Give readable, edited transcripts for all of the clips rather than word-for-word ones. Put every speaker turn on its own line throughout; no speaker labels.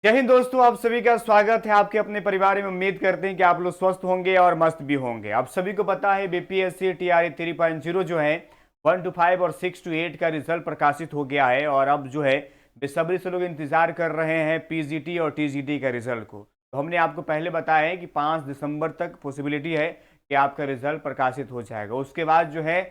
जय हिंद दोस्तों, आप सभी का स्वागत है आपके अपने परिवार में। उम्मीद करते हैं कि आप लोग स्वस्थ होंगे और मस्त भी होंगे। आप सभी को पता है बीपीएससी टीआरई 3.0 जो है 1 to 5 और 6 to 8 का रिजल्ट प्रकाशित हो गया है और अब जो है बेसब्री से लोग इंतजार कर रहे हैं पीजीटी और टीजीटी का रिजल्ट को। तो हमने आपको पहले बताया है कि 5 दिसंबर तक पॉसिबिलिटी है कि आपका रिजल्ट प्रकाशित हो जाएगा। उसके बाद जो है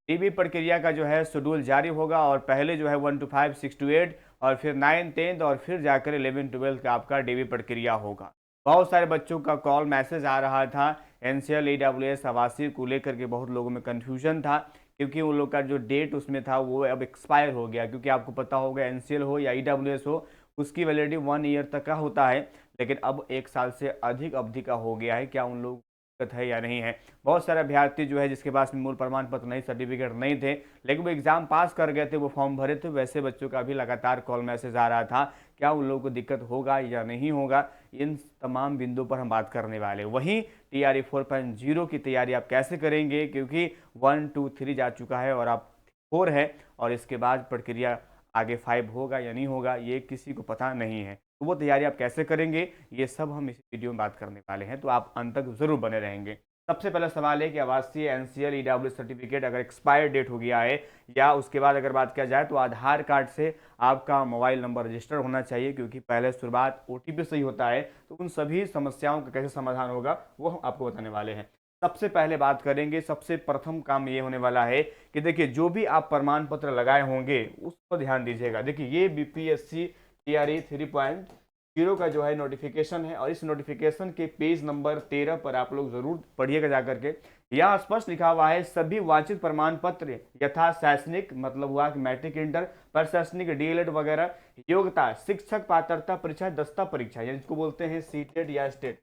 डीबी प्रक्रिया का जो है शेड्यूल जारी होगा और पहले जो है 1 to 5, 6 to 8 और फिर 9, 10 और फिर जाकर 11, 12 का आपका डीबी प्रक्रिया होगा। बहुत सारे बच्चों का कॉल मैसेज आ रहा था। एनसीएल ईडब्ल्यूएस आवासीय को लेकर के बहुत लोगों में कंफ्यूजन था, क्योंकि उन लोग का जो डेट उसमें था वो अब एक्सपायर हो गया। क्योंकि आपको पता होगा एनसीएल हो या ईडब्ल्यूएस हो, उसकी वैलिडिटी 1 ईयर तक का होता है, लेकिन अब 1 साल से अधिक अवधि का हो गया है। क्या उन लोग दिक्कत है या नहीं है? बहुत सारे अभ्यर्थी जो है जिसके पास मूल प्रमाण पत्र नहीं, सर्टिफिकेट नहीं थे, लेकिन वो एग्जाम पास कर गए थे, वो फॉर्म भरे थे, वैसे बच्चों का भी लगातार कॉल मैसेज आ रहा था। क्या उन लोगों को दिक्कत होगा या नहीं होगा, इन तमाम बिंदुओं पर हम बात करने वाले। वहीं टीआरई 4.0 की तैयारी आप कैसे करेंगे, क्योंकि 1, 2, 3 जा चुका है और आप 4 है, और इसके बाद प्रक्रिया आगे 5 होगा या नहीं होगा ये किसी को पता नहीं है। तो वो तैयारी आप कैसे करेंगे, ये सब हम इस वीडियो में बात करने वाले हैं, तो आप अंत तक जरूर बने रहेंगे। सबसे पहला सवाल है कि आवासीय एनसीएल ईडब्ल्यू सर्टिफिकेट अगर एक्सपायर डेट हो गया है या उसके बाद अगर बात किया जाए तो आधार कार्ड से आपका मोबाइल नंबर रजिस्टर होना चाहिए, क्योंकि पहले शुरुआत ओटीपी से ही होता है। तो उन सभी समस्याओं का कैसे समाधान होगा वो हम आपको बताने वाले हैं। सबसे पहले बात करेंगे, सबसे प्रथम काम ये होने वाला है कि देखिए जो भी आप प्रमाण पत्र लगाए होंगे उस पर ध्यान दीजिएगा। देखिए ये बीपीएससी टीआरई 3.0 का जो है नोटिफिकेशन है और इस नोटिफिकेशन के पेज नंबर 13 पर आप लोग जरूर पढ़िएगा जाकर के। यहाँ स्पष्ट लिखा हुआ है सभी वांछित प्रमाण पत्र यथा शैक्षणिक, मतलब हुआ कि मैट्रिक, इंटर, प्रशासनिक, डीएलएड वगैरह, योग्यता, शिक्षक पात्रता परीक्षा, दस्ता परीक्षा, यानी इसको बोलते हैं सीटेट या स्टेट,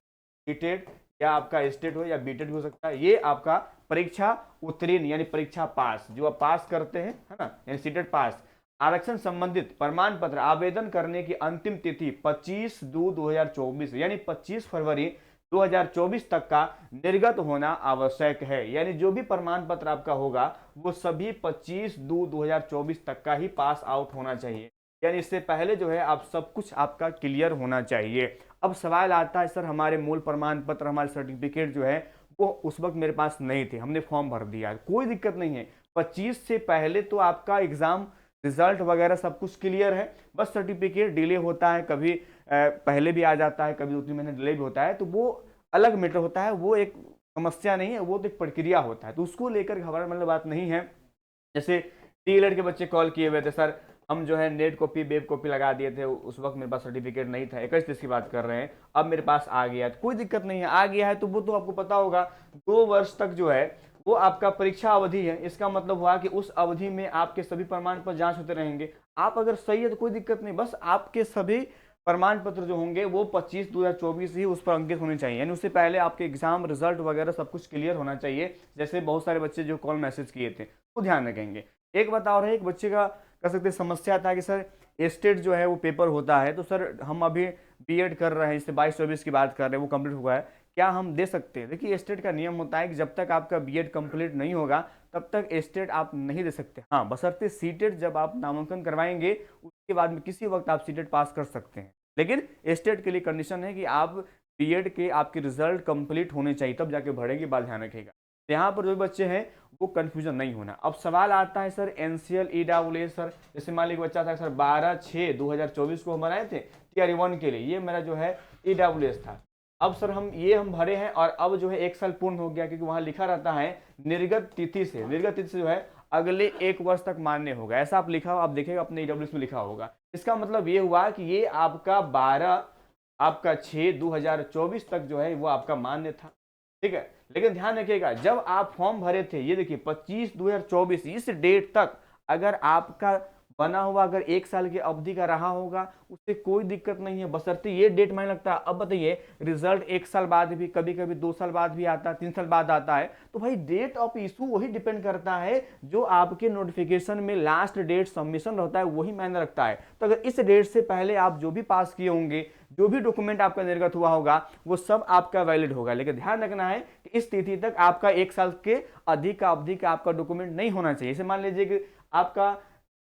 सीटेट या आपका स्टेट हो या बीटेट हो सकता है, ये आपका परीक्षा उत्तीर्ण यानी परीक्षा पास, जो आप पास करते हैं, है ना, यानी सीटेट पास। आरक्षण संबंधित प्रमाण पत्र आवेदन करने की अंतिम तिथि 25/2/2024 यानी 25 फरवरी 2024 तक का निर्गत होना आवश्यक है। यानी जो भी प्रमाण पत्र आपका होगा वो सभी 25/2/2024 तक का ही पास आउट होना चाहिए। यानी इससे पहले जो है आप सब कुछ आपका क्लियर होना चाहिए। अब सवाल आता है सर हमारे मूल प्रमाण पत्र, हमारे सर्टिफिकेट जो है वो उस वक्त मेरे पास नहीं थे, हमने फॉर्म भर दिया। कोई दिक्कत नहीं है, 25 से पहले तो आपका एग्जाम रिजल्ट वगैरह सब कुछ क्लियर है, बस सर्टिफिकेट डिले होता है, कभी पहले भी आ जाता है, कभी 2-3 महीने डिले भी होता है, तो वो अलग मैटर होता है, वो एक समस्या नहीं है, वो तो एक प्रक्रिया होता है, तो उसको लेकर घबराने वाली बात नहीं है। जैसे डीएलएड के बच्चे कॉल किए हुए थे, सर हम जो है नेट कॉपी वेब कॉपी लगा दिए थे, उस वक्त मेरे पास सर्टिफिकेट नहीं था, 21 की बात कर रहे हैं, अब मेरे पास आ गया है, कोई दिक्कत नहीं है, आ गया है तो वो तो आपको पता होगा 2 वर्ष तक जो है वो आपका परीक्षा अवधि है। इसका मतलब हुआ कि उस अवधि में आपके सभी प्रमाण पत्र जांच होते रहेंगे। आप अगर सही है तो कोई दिक्कत नहीं, बस आपके सभी प्रमाण पत्र जो होंगे वो 25/2024 ही उस पर अंकित होने चाहिए, यानी उससे पहले आपके एग्जाम रिजल्ट वगैरह सब कुछ क्लियर होना चाहिए। जैसे बहुत सारे बच्चे जो कॉल मैसेज किए थे वो ध्यान रखेंगे। एक बात और है, एक बच्चे का कह सकते समस्या था कि सर स्टेट जो है वो पेपर होता है, तो सर हम अभी बीएड कर रहे हैं, इससे 22-24 की बात कर रहे हैं, वो कंप्लीट हुआ है, क्या हम दे सकते हैं? देखिए स्टेट का नियम होता है कि जब तक आपका बीएड कंप्लीट नहीं होगा तब तक स्टेट आप नहीं दे सकते। हाँ, बशर्ते सीटेट जब आप नामांकन करवाएंगे उसके बाद में किसी वक्त आप सीटेट पास कर सकते हैं, लेकिन स्टेट के लिए कंडीशन है कि आप बीएड के आपके रिजल्ट कंप्लीट होने चाहिए, तब जाके भरेंगे, बात ध्यान रखिएगा। तो यहाँ पर जो बच्चे हैं वो कंफ्यूजन नहीं होना। अब सवाल आता है सर एनसीएल ईडब्ल्यूएस, सर जैसे मान लीजिए बच्चा था सर 12/6/2024 को हम बनाए थे टीआरई 1 के लिए, ये मेरा जो है ईडब्ल्यूएस था। अब सर हम भरे हैं और अब जो है 1 साल पूर्ण हो गया, क्योंकि वहां लिखा रहता है निर्गत तिथि से जो है अगले 1 वर्ष तक मान्य होगा, ऐसा आप लिखा हो, आप देखिएगा अपने ईडब्ल्यूएस में लिखा होगा। इसका मतलब ये हुआ कि ये आपका 12/6/2024 तक जो है वो आपका मान्य था, ठीक है। लेकिन ध्यान रखिएगा जब आप फॉर्म भरे थे, ये देखिए 25/2024 इस डेट तक अगर आपका बना हुआ अगर 1 साल की अवधि का रहा होगा उससे कोई दिक्कत नहीं है, बशर्ते ये डेट मायने लगता है। अब बताइए रिजल्ट 1 साल बाद भी, कभी कभी 2 साल बाद भी आता है, 3 साल बाद आता है, तो भाई डेट ऑफ इशू वही डिपेंड करता है जो आपके नोटिफिकेशन में लास्ट डेट सबमिशन रहता है, वही मायने रखता है। तो अगर इस डेट से पहले आप जो भी पास किए होंगे, जो भी डॉक्यूमेंट आपका निर्गत हुआ होगा वो सब आपका वैलिड होगा। लेकिन ध्यान रखना है कि इस तिथि तक आपका 1 साल के अधिक का अवधि का आपका डॉक्यूमेंट नहीं होना चाहिए। जैसे मान लीजिए कि आपका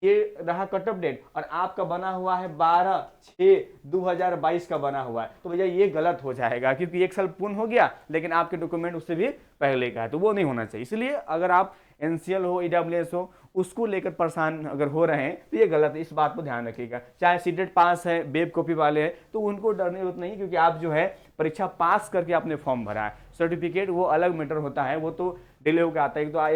ये रहा कट ऑफ डेट और आपका बना हुआ है 12/6/2022 का बना हुआ है, तो भैया ये गलत हो जाएगा क्योंकि एक साल पूर्ण हो गया लेकिन आपके डॉक्यूमेंट उससे भी पहले का है, तो वो नहीं होना चाहिए। इसलिए अगर आप एनसीएल हो, ईडब्ल्यूएस हो, उसको लेकर परेशान अगर हो रहे हैं तो ये गलत है, इस बात पर ध्यान रखिएगा। चाहे सीटेट पास है, वेब कॉपी वाले हैं, तो उनको डरने की जरूरत नहीं, क्योंकि आप जो है परीक्षा पास करके आपने फॉर्म भरा है। सर्टिफिकेट वो अलग मैटर होता है, वो तो डिले होकर आता है। तो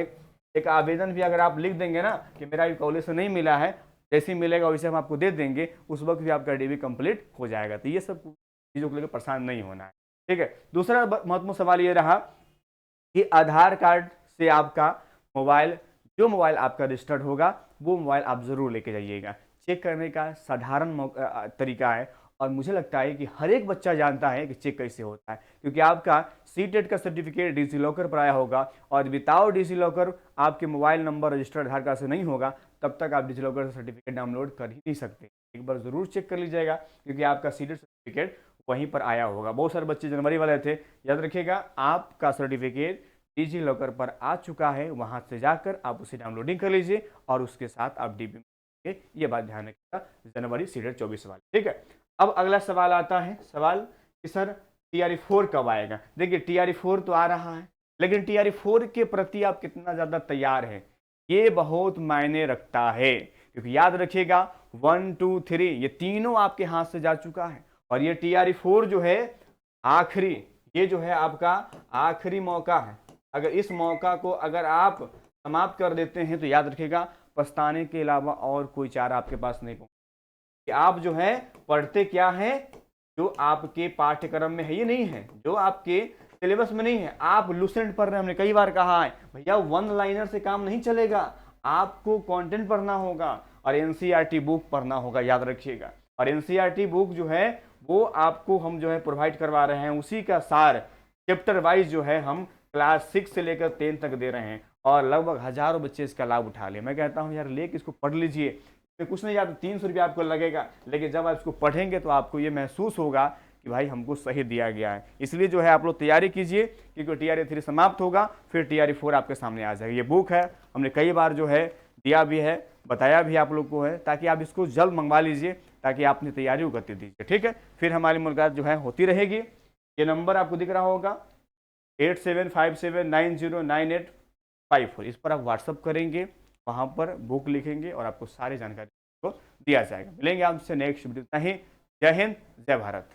एक आवेदन भी अगर आप लिख देंगे ना कि मेरा कॉलेज से नहीं मिला है, जैसे ही मिलेगा वैसे हम आपको दे देंगे, उस वक्त भी आपका डीबी कंप्लीट हो जाएगा। तो ये सब चीज़ों को लेकर परेशान नहीं होना है, ठीक है। दूसरा महत्वपूर्ण सवाल ये रहा कि आधार कार्ड से आपका मोबाइल, जो मोबाइल आपका रजिस्टर्ड होगा वो मोबाइल आप ज़रूर लेके जाइएगा। चेक करने का साधारण तरीका है और मुझे लगता है कि हर एक बच्चा जानता है कि चेक कैसे होता है, क्योंकि आपका सीटेट का सर्टिफिकेट डिजी लॉकर पर आया होगा और विदाउट डिजी लॉकर आपके मोबाइल नंबर रजिस्टर्ड आधार कार्ड से नहीं होगा, तब तक आप डिजी लॉकर से सर्टिफिकेट डाउनलोड कर ही नहीं सकते। एक बार ज़रूर चेक कर लीजिएगा क्योंकि आपका सीटेट सर्टिफिकेट वहीं पर आया होगा। बहुत सारे बच्चे जनवरी वाले थे, याद रखिएगा आपका सर्टिफिकेट डिजी लॉकर पर आ चुका है, वहां से जाकर आप उसे डाउनलोडिंग कर लीजिए और उसके साथ आप डीबी में, ये बात ध्यान रखिएगा, जनवरी सीटेट 24 वाले, ठीक है। अब अगला सवाल आता है, सवाल कि सर टीआरई 4 कब आएगा। देखिए टीआरई 4 तो आ रहा है, लेकिन टीआरई 4 के प्रति आप कितना ज़्यादा तैयार है ये बहुत मायने रखता है, क्योंकि याद रखिएगा 1, 2, 3 ये तीनों आपके हाथ से जा चुका है और ये टीआरई 4 जो है आखिरी, ये जो है आपका आखिरी मौका है। अगर इस मौका को अगर आप समाप्त कर देते हैं तो याद रखिएगा पछताने के अलावा और कोई चारा आपके पास नहीं पहुंचा। कि आप जो है पढ़ते क्या है, जो आपके पाठ्यक्रम में है ये नहीं है, जो आपके सिलेबस में नहीं है, आप लूसेंट पढ़ रहे हैं। हमने कई बार कहा है भैया वन लाइनर से काम नहीं चलेगा, आपको कंटेंट पढ़ना होगा और एनसीईआरटी बुक पढ़ना होगा, याद रखिएगा। और एनसीईआरटी बुक जो है वो आपको हम जो है प्रोवाइड करवा रहे हैं, उसी का सार चैप्टर वाइज जो है हम क्लास 6 से लेकर 10 तक दे रहे हैं और लगभग हजारों बच्चे इसका लाभ उठा ले। मैं कहता हूं यार लेके इसको पढ़ लीजिए, तो कुछ नहीं, ज़्यादा 300 रुपया आपको लगेगा, लेकिन जब आप इसको पढ़ेंगे तो आपको ये महसूस होगा कि भाई हमको सही दिया गया है। इसलिए जो है आप लोग तैयारी कीजिए, क्योंकि टीआरई 3 समाप्त होगा फिर टीआरई 4 आपके सामने आ जाएगा। ये बुक है, हमने कई बार जो है दिया भी है, बताया भी आप लोग को है, ताकि आप इसको जल्द मंगवा लीजिए ताकि आप अपनी तैयारी को गति दीजिए, ठीक है। फिर हमारी मुलाकात जो है होती रहेगी। ये नंबर आपको दिख रहा होगा 8757909854, इस पर आप व्हाट्सअप करेंगे, वहाँ पर बुक लिखेंगे और आपको सारी जानकारी को दिया जाएगा। मिलेंगे आपसे नेक्स्ट वीडियो। जय हिंद, जय भारत।